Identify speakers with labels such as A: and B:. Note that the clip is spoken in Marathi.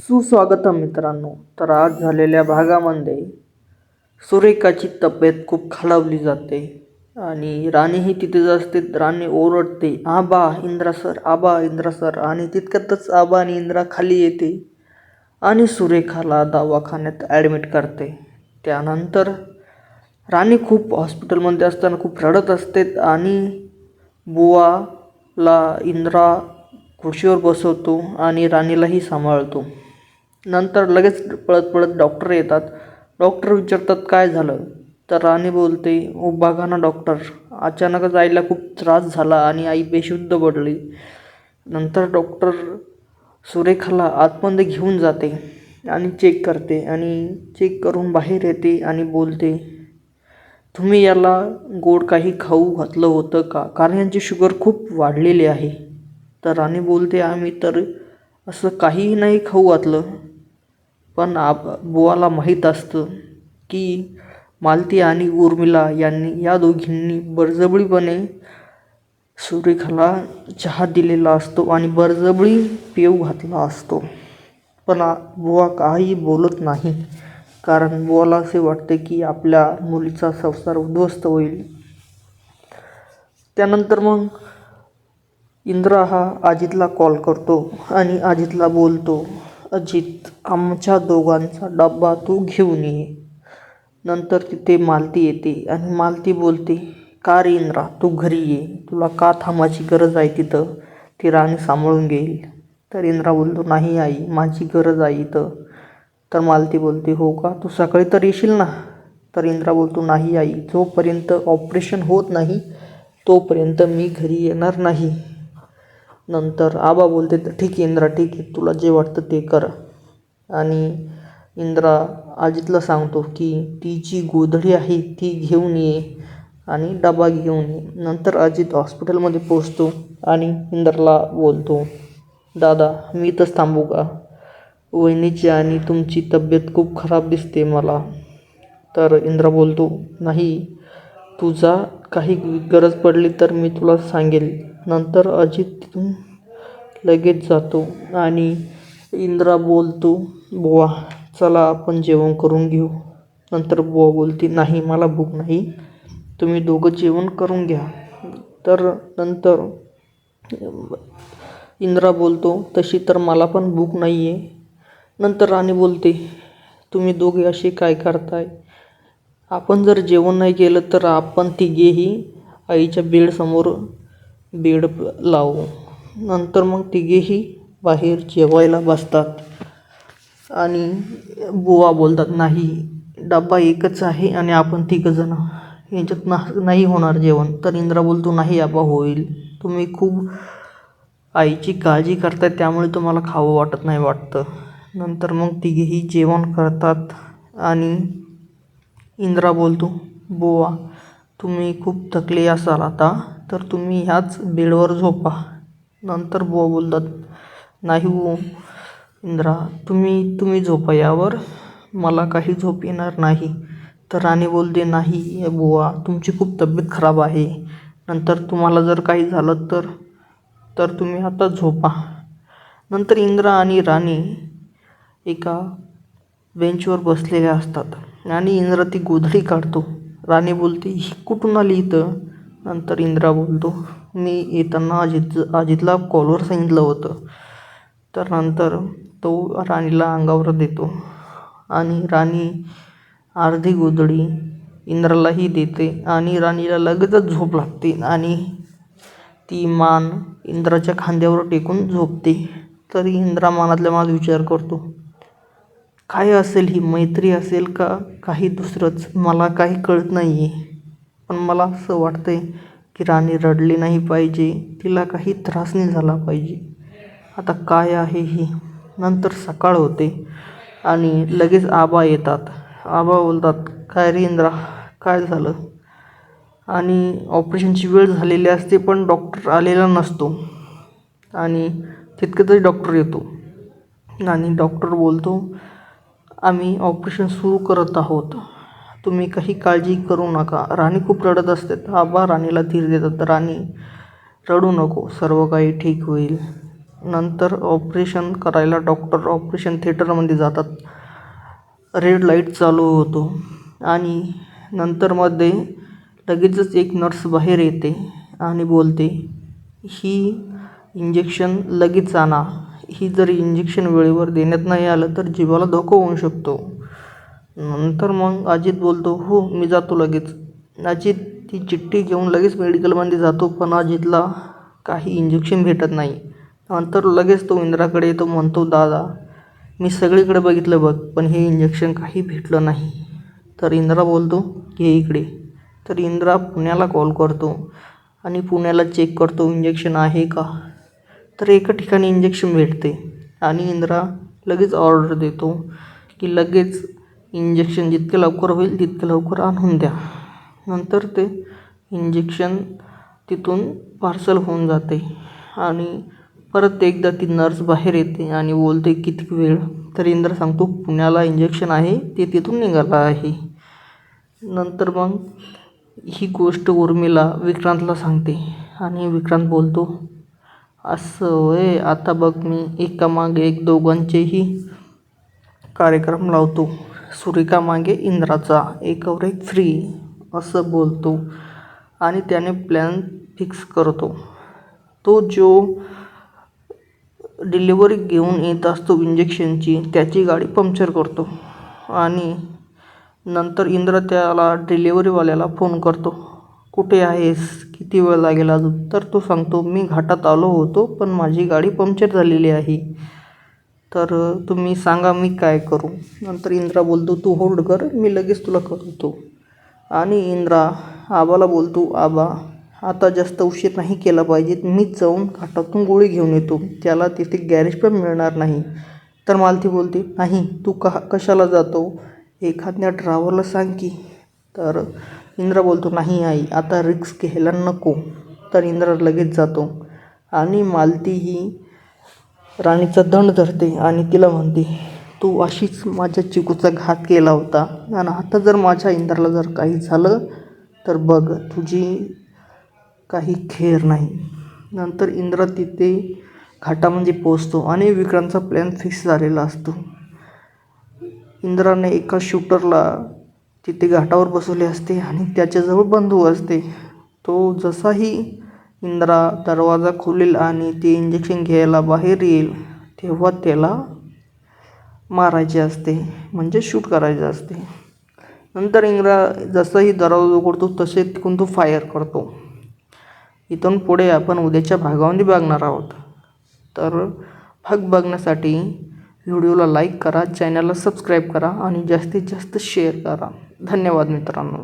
A: सुस्वागतम मित्रांनो. तर आज झालेल्या भागामध्ये सुरेखाची तब्येत खूप खालावली जाते आणि राणीही तिथेच असते. राणी ओरडते, आबा इंद्रा सर, आबा इंद्रा सर. आणि तितक्यातच आबा आणि इंद्रा खाली येते आणि सुरेखाला दवाखान्यात ॲडमिट करते. त्यानंतर राणी खूप हॉस्पिटलमध्ये असताना खूप रडत असते आणि बुवाला इंद्रा खुर्चीवर बसवतो आणि राणीलाही सांभाळतो. नंतर लगेच पळत पळत डॉक्टर येतात. डॉक्टर विचारतात काय झालं, तर राणी बोलते, ओ बघा ना डॉक्टर, अचानकच आईला खूप त्रास झाला आणि आई बेशुद्ध पडली. नंतर डॉक्टर सुरेखाला आतमध्ये घेऊन जाते आणि चेक करते आणि चेक करून बाहेर येते आणि बोलते, तुम्ही याला गोड काही खाऊ घातलं होतं का, कारण यांची शुगर खूप वाढलेली आहे. तर राणी बोलते, आम्ही तर असं काहीही नाही खाऊ घातलं. पण बुवाला माहीत असतं की मालती आणि उर्मिला या दोघींनी बळजबरीपणे सुरेखाला चहा दिलेला असतो आणि बळजबरी पेऊ घातला असतो. पण बुवा काही बोलत नाही, कारण बुवाला असे वाटते की आपल्या मुलीचा संसार उद्ध्वस्त होईल. त्यानंतर मग इंद्रा हा अजितला कॉल करतो आणि अजितला बोलतो, अजित, आमच्या दोघांचा डब्बा तू घेऊन ये. नंतर तिथे मालती येते आणि मालती बोलते, का रे इंद्रा, तू घरी ये, तुला का थांबायची गरज आहे तिथं, ती राणी सांभाळून घेईल. तर इंद्रा बोलतो, नाही आई, माझी गरज आहे इथं. तर मालती बोलते, हो का, तू सकाळी तर येशील ना. तर इंद्रा बोलतो, नाही आई, जोपर्यंत ऑपरेशन होत नाही तोपर्यंत मी घरी येणार नाही. नंतर आबा बोलते, ठीक आहे इंद्रा, ठीक आहे, तुला जे वाटतं ते कर. आणि इंद्रा अजितला सांगतो की ती जी गोधडी आहे ती घेऊन ये आणि डबा घेऊन ये. नंतर अजित हॉस्पिटलमध्ये पोचतो आणि इंद्राला बोलतो, दादा मी इथंच थांबू का, वहिनीची आणि तुमची तब्येत खूप खराब दिसते मला. तर इंद्रा बोलतो, नाही, तुझा काही गरज पडली तर मी तुला सांगेल. नंतर अजित तिथून लगेच जातो आणि इंद्रा बोलतो, बुवा चला आपण जेवण करून घेऊ. नंतर बुवा बोलते, नाही मला भूक नाही, तुम्ही दोघं जेवण करून घ्या. तर नंतर इंद्रा बोलतो, तशी तर मला पण भूक नाही आहे. नंतर राणी बोलते, तुम्ही दोघे असे काय करताय, आपण जर जेवण नाही केलं तर आपण तिघेही आईच्या बेडसमोर बेड लावू. नंतर मग तिघेही बाहेर जेवायला बसतात आणि बुवा बोलतात, नाही, डब्बा एकच आहे आणि आपण तिघंजण यांच्यात नाही होणार जेवण. तर इंद्रा बोलतो, नाही आबा, होईल, तुम्ही खूप आईची काळजी करताय त्यामुळे तुम्हाला खावं वाटत नाही वाटतं. नंतर मग तिघेही जेवण करतात आणि इंद्रा बोलतो, बुवा तुम्ही खूप थकले असाल आता, तर तुम्ही ह्याच बेडवर झोपा. नंतर बुवा बोलतात, नाही हो इंद्रा, तुम्ही झोपा यावर, मला काही झोप येणार नाही. तर राणी बोलते, नाही बुवा, तुमची खूप तब्येत खराब आहे, नंतर तुम्हाला जर काही झालं तर तुम्ही आता झोपा. नंतर इंद्रा आणि राणी एका बेंचवर बसलेल्या असतात आणि इंद्रा ती गोधडी काढतो. राणी बोलते, ही कुठून आली इथं. नंतर इंद्रा बोलतो, मी येताना अजितला कॉलवर सांगितलं होतं. तर नंतर तो राणीला अंगावर देतो आणि राणी अर्धी गोधडी इंद्रालाही देते आणि राणीला लगेचच झोप लागते आणि ती मान इंद्राच्या खांद्यावर टेकून झोपते. तरी इंद्रा मनातल्या मनात विचार करतो, काय असेल ही, मैत्री असेल का काही दुसरंच, मला काही कळत नाही आहे. पण मला असं वाटतंय की राणी रडली नाही पाहिजे, तिला काही त्रास नाही झाला पाहिजे. आता काय आहे ही. नंतर सकाळ होते आणि लगेच आबा येतात. आबा बोलतात, काय रे इंद्रा, काय झालं. आणि ऑपरेशनची वेळ झालेली असते पण डॉक्टर आलेला नसतो आणि तितक्यातच डॉक्टर येतो आणि डॉक्टर बोलतो, आम्ही ऑपरेशन सुरू करत आहोत, तुम्ही काही काळजी करू नका. राणी खूप रडत असते. आबा राणीला धीर देतात, राणी रडू नको, सर्व काही ठीक होईल. नंतर ऑपरेशन करायला डॉक्टर ऑपरेशन थिएटरमध्ये जातात. रेड लाईट चालू होतो आणि नंतर मध्ये लगेचच एक नर्स बाहेर येते आणि बोलते, ही इंजेक्शन लगेच आणा. ही जर इंजेक्शन वेळेवर देण्यात नाही आलं तर जीवाला धोका होऊ शकतो. नंतर मग अजित बोलतो, हो मी जातो लगेच. अजित ती चिठ्ठी घेऊन लगेच मेडिकलमध्ये जातो, पण अजितला काही इंजेक्शन भेटत नाही. नंतर लगेच तो इंद्राकडे येतो, म्हणतो, दादा मी सगळीकडे बघितलं बघ, पण हे इंजेक्शन काही भेटलं नाही. तर इंद्रा बोलतो, घे इकडे. तर इंद्रा पुण्याला कॉल करतो आणि पुण्याला चेक करतो इंजेक्शन आहे का. तर एका ठिकाणी इंजेक्शन भेटते आणि इंद्रा लगेच ऑर्डर देतो की लगेच इंजेक्शन जितकं लवकर होईल तितकं लवकर आणून द्या. नंतर ते इंजेक्शन तिथून पार्सल होऊन जाते आणि परत एकदा ती नर्स बाहेर येते आणि बोलते, किती वेळ. तर इंद्रा सांगतो, पुण्याला इंजेक्शन आहे ते तिथून निघालं आहे. नंतर मग ही गोष्ट उर्मिला विक्रांतला सांगते आणि विक्रांत बोलतो, असं होय, आता बघ मी एकामागे एक दोघांचेही कार्यक्रम लावतो. सुरेखा मागे इंद्राचा, एकावर एक फ्री असं बोलतो आणि त्याने प्लॅन फिक्स करतो. तो जो डिलिव्हरी घेऊन येत असतो इंजेक्शनची, त्याची गाडी पंक्चर करतो आणि नंतर इंद्र त्याला डिलिव्हरीवाल्याला फोन करतो, कुठे आहेस, किती वेळ लागेल अजून. तर तो सांगतो, मी घाटात आलो होतो पण माझी गाडी पंक्चर झालेली आहे, तर तुम्ही सांगा मी काय करू. नंतर इंद्रा बोलतो, तू होल्ड कर, मी लगेच तुला कळवतो. आणि इंद्रा आबाला बोलतो, आबा आता जास्त उशीर नाही केला पाहिजे, मीच जाऊन घाटातून गोळी घेऊन येतो, त्याला तिथे गॅरेज पण मिळणार नाही. तर मालती बोलते, नाही तू कशाला जातो, एखाद्या ड्रायव्हरला सांग की. तर इंद्रा बोलतो, नाही आई आता रिस्क घ्यायला नको. तर इंद्रा लगेच जातो आणि मालती ही राणीचा दंड धरते आणि तिला म्हणते, तू अशीच माझ्या चिकूचा घात केला होता आणि आता जर माझ्या इंद्राला जर काही झालं तर बघ तुझी काही खेर नाही. नंतर इंद्रा तिथे घाटामध्ये पोचतो आणि विक्रांतचा प्लॅन फिक्स झालेला असतो. इंद्राने एका शूटरला तिथे घाटावर बसवले असते आणि त्याच्याजवळ बंदूक असते. तो जसाही इंद्रा दरवाजा खोलेल आणि ते इंजेक्शन घ्यायला बाहेर येईल तेव्हा त्याला मारायचे असते, म्हणजे शूट करायचे असते. नंतर इंद्रा जसंही दरवाजा उघडतो तसे तिकडून तो फायर करतो. इथून पुढे आपण उद्याच्या भागामध्ये बघणार आहोत. तर भाग बघण्यासाठी व्हिडिओला लाईक करा, चॅनलला सबस्क्राईब करा आणि जास्तीत जास्त शेअर करा. धन्यवाद मित्रांनो.